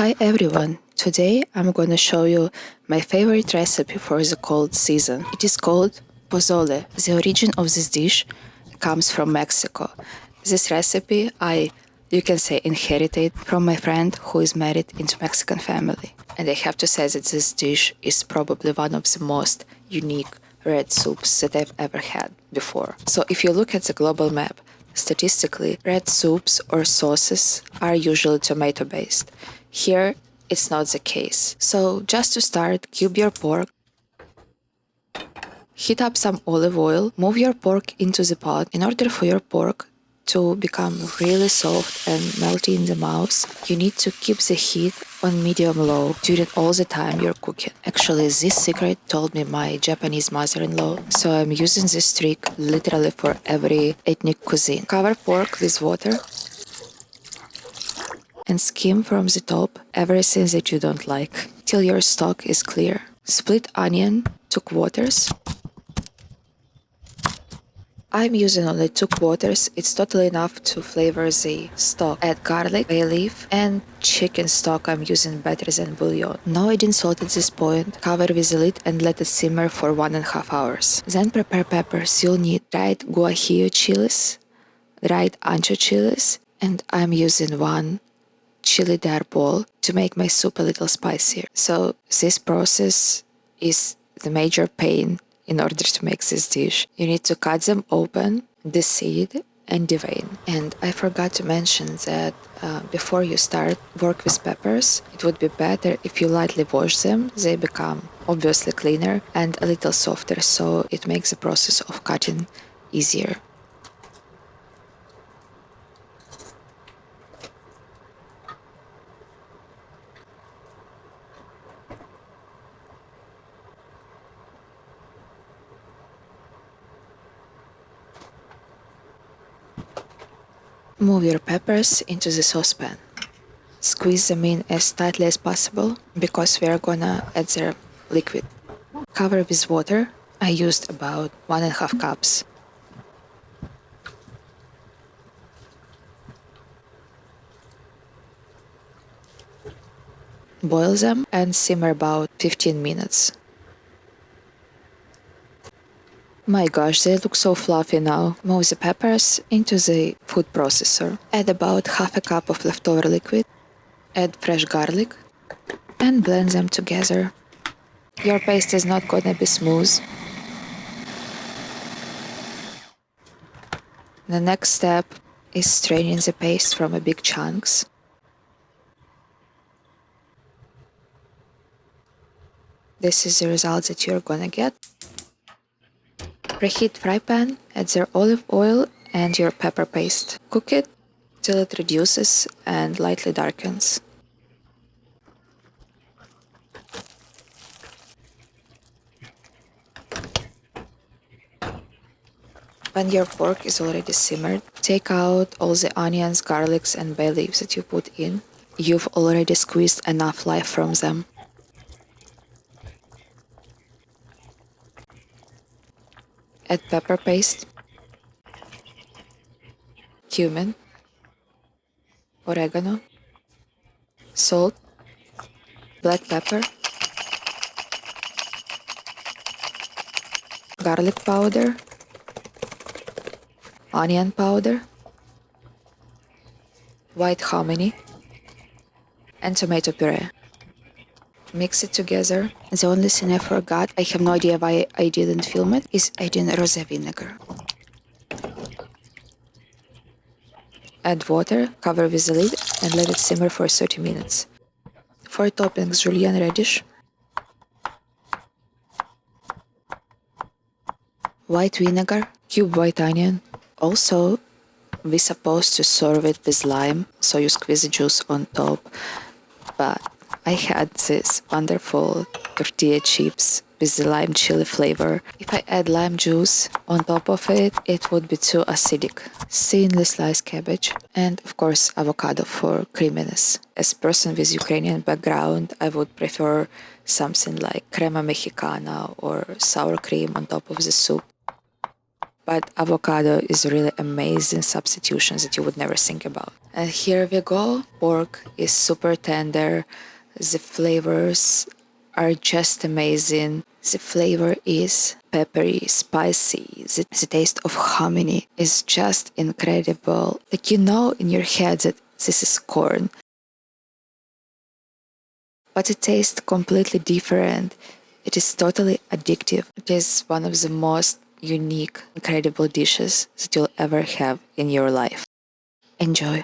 Hi everyone! Today I'm gonna show you my favorite recipe for the cold season. It is called pozole. The origin of this dish comes from Mexico. This recipe you can say, inherited from my friend who is married into Mexican family. And I have to say that this dish is probably one of the most unique red soups that I've ever had before. So if you look at the global map, statistically, red soups or sauces are usually tomato-based. Here, it's not the case. So just to start, cube your pork, heat up some olive oil, move your pork into the pot. In order for your pork to become really soft and melty in the mouth, you need to keep the heat on medium-low during all the time you're cooking. Actually, this secret told me my Japanese mother-in-law, so I'm using this trick literally for every ethnic cuisine. Cover pork with water and skim from the top everything that you don't like till your stock is clear. Split onion to quarters. I'm using only 2 quarters, it's totally enough to flavor the stock. Add garlic, bay leaf, and chicken stock. I'm using better than bouillon. No, I didn't salt at this point. Cover with the lid and let it simmer for 1.5 hours. Then prepare peppers. You'll need dried Guahillo chilies, dried Ancho chilies, and I'm using 1 chili de arbol to make my soup a little spicier. So this process is the major pain in order to make this dish. You need to cut them open, deseed, and devein. And I forgot to mention that before you start work with peppers, it would be better if you lightly wash them. They become obviously cleaner and a little softer, so it makes the process of cutting easier. Move your peppers into the saucepan. Squeeze them in as tightly as possible because we are gonna add their liquid. Cover with water. I used about 1.5 cups. Boil them and simmer about 15 minutes. My gosh, they look so fluffy now. Move the peppers into the food processor. Add about 1/2 cup of leftover liquid. Add fresh garlic and blend them together. Your paste is not gonna be smooth. The next step is straining the paste from big chunks. This is the result that you're gonna get. Preheat fry pan, add your olive oil and your pepper paste. Cook it till it reduces and lightly darkens. When your pork is already simmered, take out all the onions, garlics, and bay leaves that you put in. You've already squeezed enough life from them. Add pepper paste, cumin, oregano, salt, black pepper, garlic powder, onion powder, white hominy, and tomato puree. Mix it together. The only thing I forgot, I have no idea why I didn't film it, is adding rosé vinegar. Add water, cover with the lid, and let it simmer for 30 minutes. For toppings, julienne radish, white vinegar, cube white onion. Also, we're supposed to serve it with lime, so you squeeze the juice on top. But I had this wonderful tortilla chips with the lime chili flavor. If I add lime juice on top of it, it would be too acidic. Thinly sliced cabbage, and of course avocado for creaminess. As a person with Ukrainian background, I would prefer something like crema mexicana or sour cream on top of the soup. but avocado is really amazing substitutions that you would never think about. And here we go. Pork is super tender. The flavors are just amazing. The flavor is peppery, spicy. The taste of hominy is just incredible. Like, you know in your head that this is corn, but it tastes completely different. It is totally addictive. It is one of the most unique, incredible dishes that you'll ever have in your life. Enjoy.